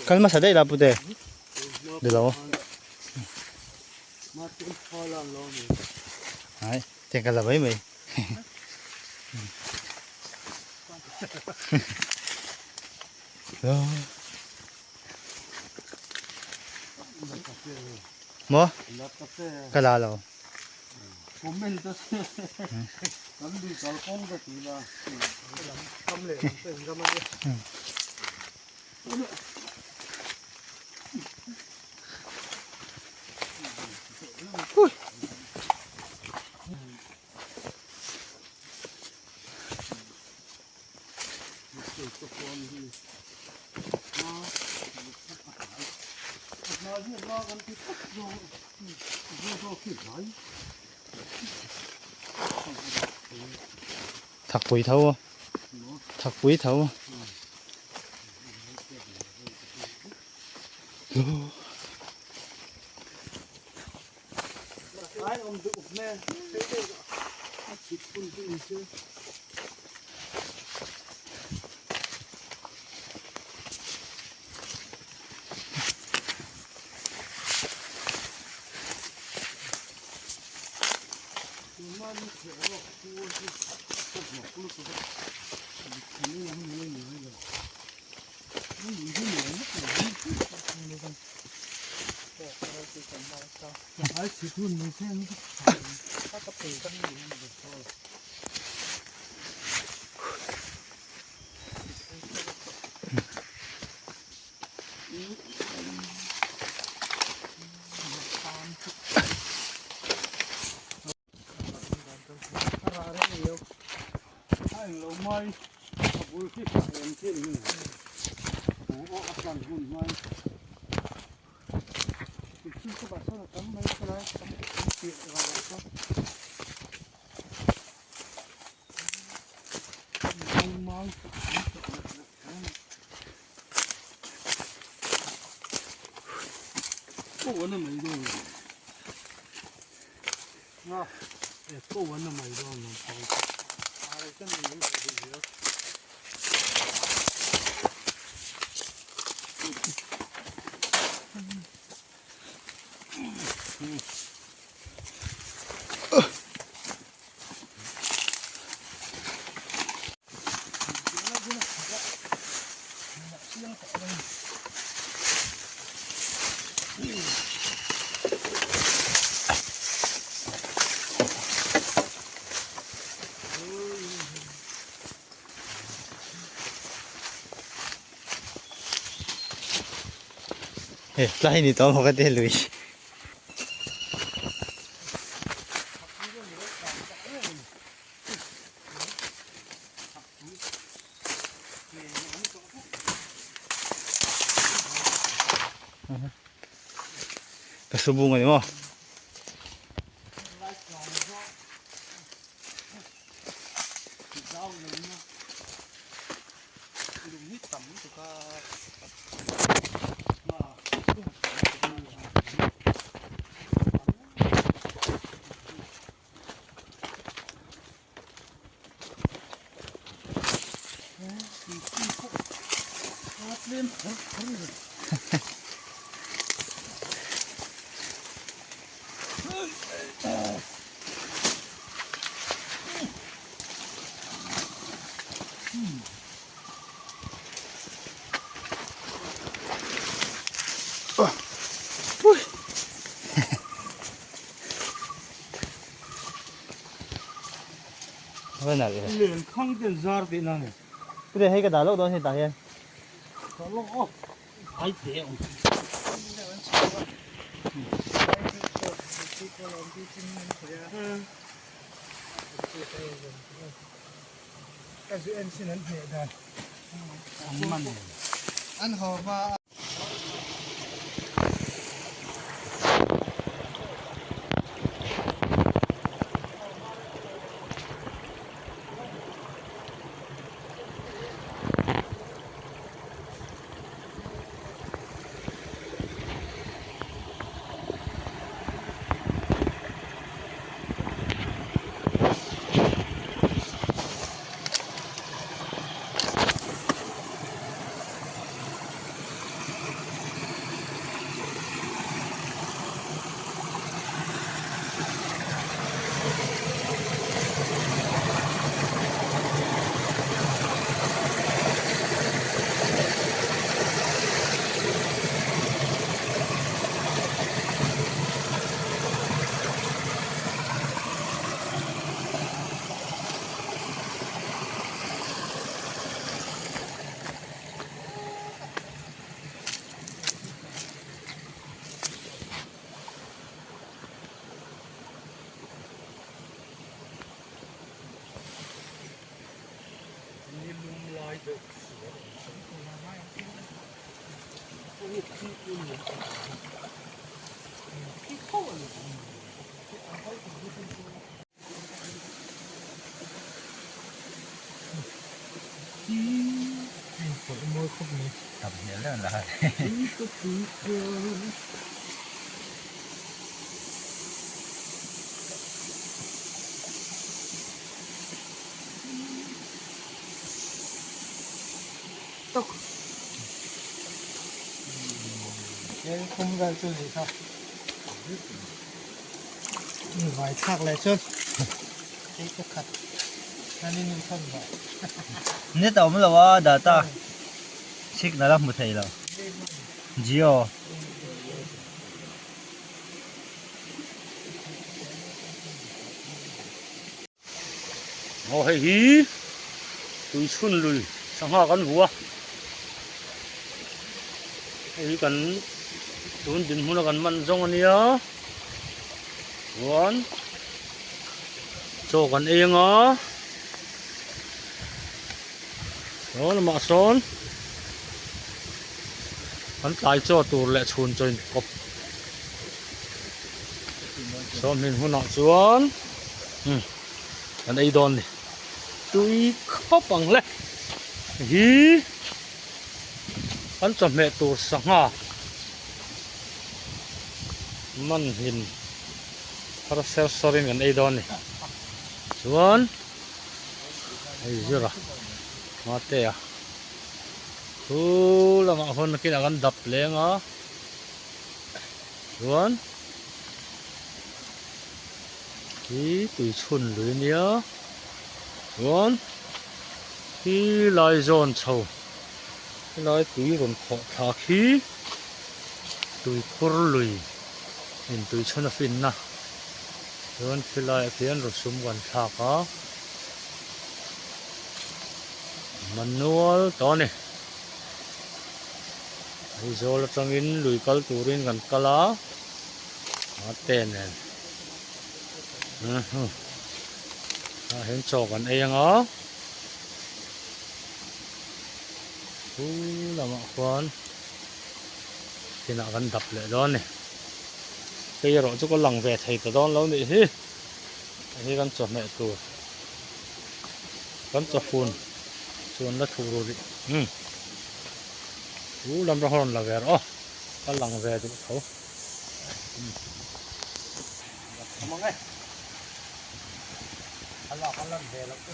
Kalma sa day lapu de. Dalawa. Ay, teka labay may. Mo? Kalalaw. Comentas. Kami kalkon ka tila. Kamle, kamle. Thật quỷ thâu. Thật quỷ thâu. Lain itu mau kata Luis. Kasubungan mo. Apa nak dia? Lên không tiền giar tiền nào này. Cái này hay cái đá lốc đó thì đá hen. Đá lốc ó. Ai thế ông. Cái gì anh xin anh hệ đây. Anh họ và ทำเยอะแล้วนะ Cái không ra cho gì sao? Vài thác lại chân. Cái khát. Anh đi thân vậy. นี่ต่อมาแล้วว่าดาต้าเช็คนั่นละหมดเลยแล้วจีโอโอ้เฮ้ยตุยชุนเลยสังหากันหัวเฮ้ยกันตุนดินหัวกันมันจงอันนี้อ่ะวันโจกันเองอ่ะโอ้ละมาสอนมันตายโจตัวเละชนจนกบซ้อมเห็นหัวหน้าสวนอันไอ้ดอนนี่ตุยเข้าปังเลยฮีอันจะเมตัวสังหามันเห็นพระเซลสริงกันไอ้ดอนนี่สวนไอ้เจ้าละมาเตะละมาคนกินอากันดับเลยงะสวนที่ตุยชุนเลยเนี่ยสวนที่ลายโจนเช่าที่ลายตุยรอนขอทาขี้ตุยคุรลุยเห็นตุยชนฟินนะสวนที่ลายเพียนรสมกันทากะมันนัวตอนนี้ไอ้โจลจังอินลุยกัลตูรินกันกะลามาเต้นเนี่ยเห็นโจกันเองเหรอละมาคนที่นักกันดับเลยตอนนี้ไปรอจุกหลังเวทให้ตอนแล้วนี่ฮินี่กันจบแม่ตัวกันจบฝุ่นส่วนละถูรูดิลำระหอนละเวรอ๋อกันหลังเวทเขาทำไงกันหลังเวทแล้วก็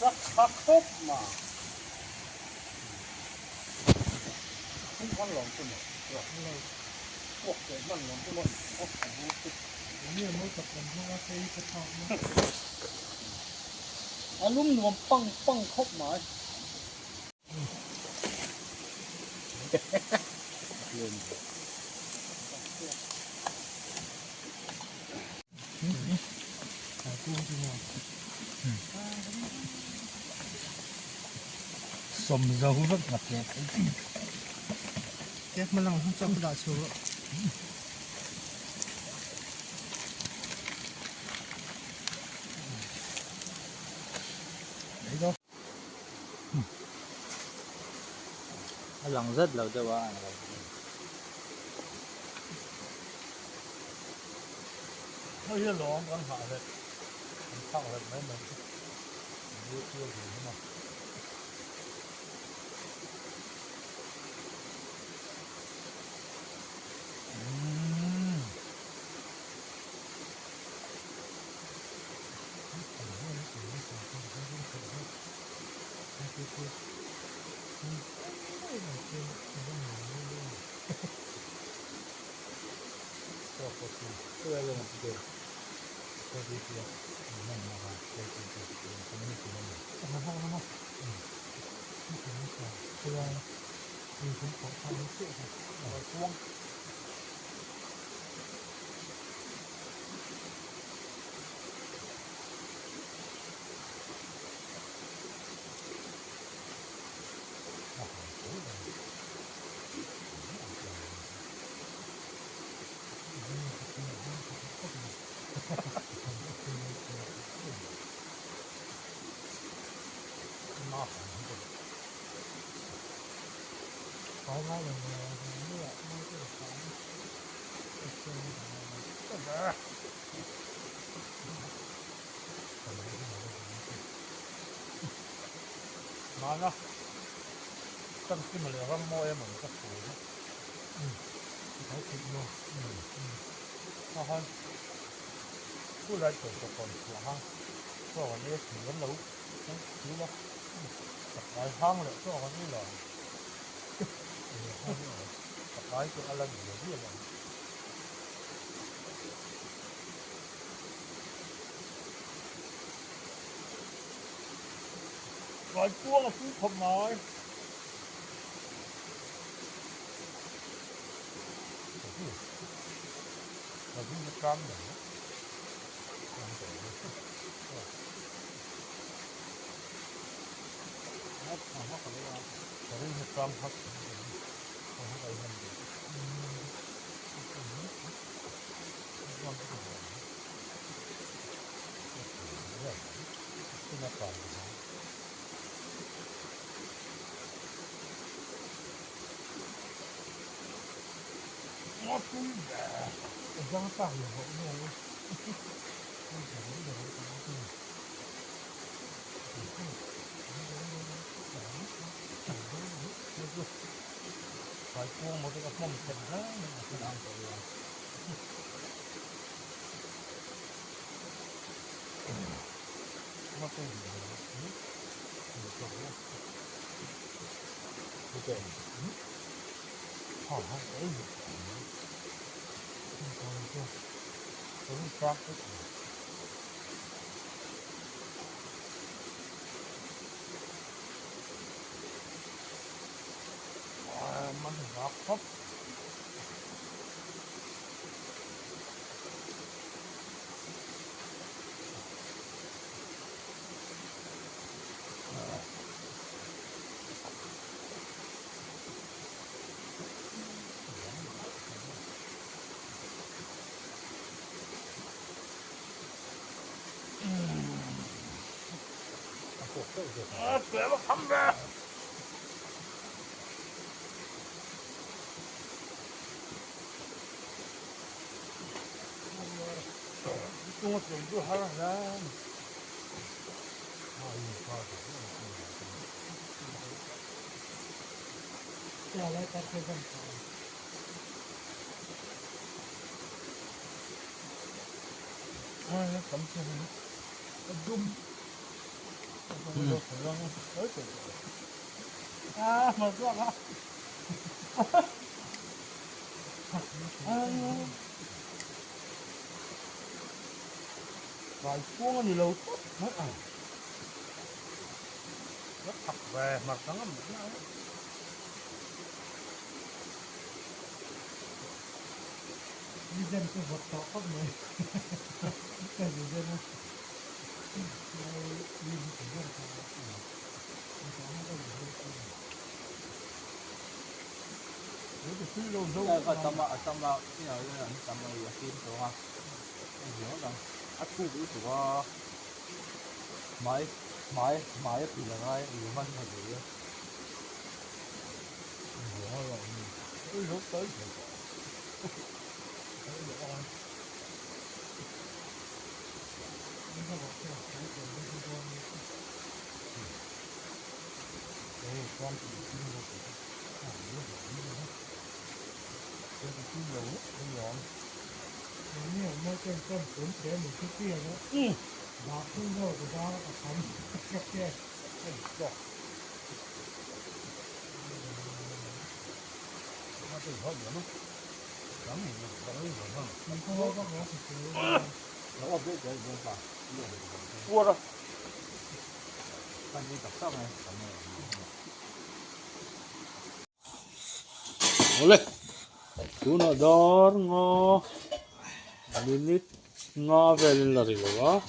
สักพักครบมามันหลงตัวหมดพวกเกิดมันหลงตัวหมดโอ้โหนี่มันกับผมเพราะว่าเคยกระทำนะอารมณ์มันปังปังครบหมายสมจะหุ่นแบบแบบนี้ mà lòng không cho cái đảo số đấy thôi lòng rất là cho bạn nó như lỗ con họ rồi không rồi mấy mình chưa chưa gì mà มาเนาะตั้งขึ้นมาเลยว่าโม่เหมือนกับปูนะเขาคิดเนาะถ้าเขาผู้ใดเกิดกับคนหัวห้างก็วันนี้ถึงกันแล้วรู้ว่ากับหลายห้างเลยก็วันนี้หรอกับหลายตัวอะไรอยู่ที่อะไรหลายตัวก็ซื้อผมน้อยเราเพิ่งจะกล้ามเหรอเราเพิ่งจะกล้ามครับอะไรมันดีขึ้นมาก่อนนะงอตุ้ยยังต่างอยู่หัวเนี่ยขายพวงหมดเลยก็ม่อมเต็มแล้วขนาดตัวมาเป็นอย่างนี้ดูเป็นหอมเอ้ยตัวนี้ฟักมันรักครับเสือมาทำแบบตัวถึงตัวหาแล้วจะอะไรกันเป็นกันสำคัญดุมมาตัวละvài cuốn gì lâu tốt hết à rất thật về mặt trắng lắm đi dân cái vật tỏ khóc này cái gì dân đi cái dân có tâm vào cái nào như là tâm vào là kim đúng không? Anh hiểu rằng ắt thu bị của máy thì là ngay nhiều hơn là gì đó. Hiểu rồi cứ lúc tới thì con chỉ xin một cái xin nhiều nhọn nhiều mấy cái con cuốn thế một chút kia nữa và không đâu thì đó là thành cái kia nó từ hơi nữa lắm mình hơn mình không có nó thì nó biết cái gì phải cua rồi anh đi tập xong này oleh tuna dor ngo linit nga vel la ri wa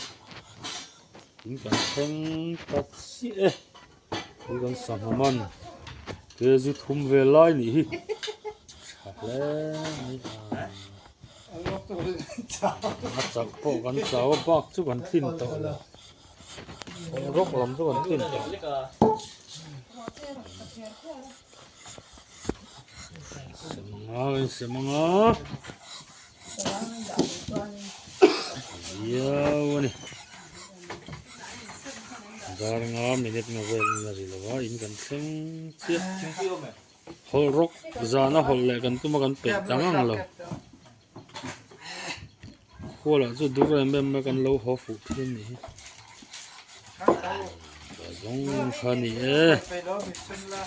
in kan theng tak si e i kan samaman ke zu thum ve lai ni hi le ni a chak po kan chaw bak chu kan tin to rok lam chu kan tin to semanga Iya ni. Dar nga minit nga vel na rilawa in kan thleng chia. Kêu mày. Hol rock zana hol le kan tuma kan pe tangang lo. Hola chu dur em kan lo ho fu thin ni. Ka zong khani e. Phải đó mình xin là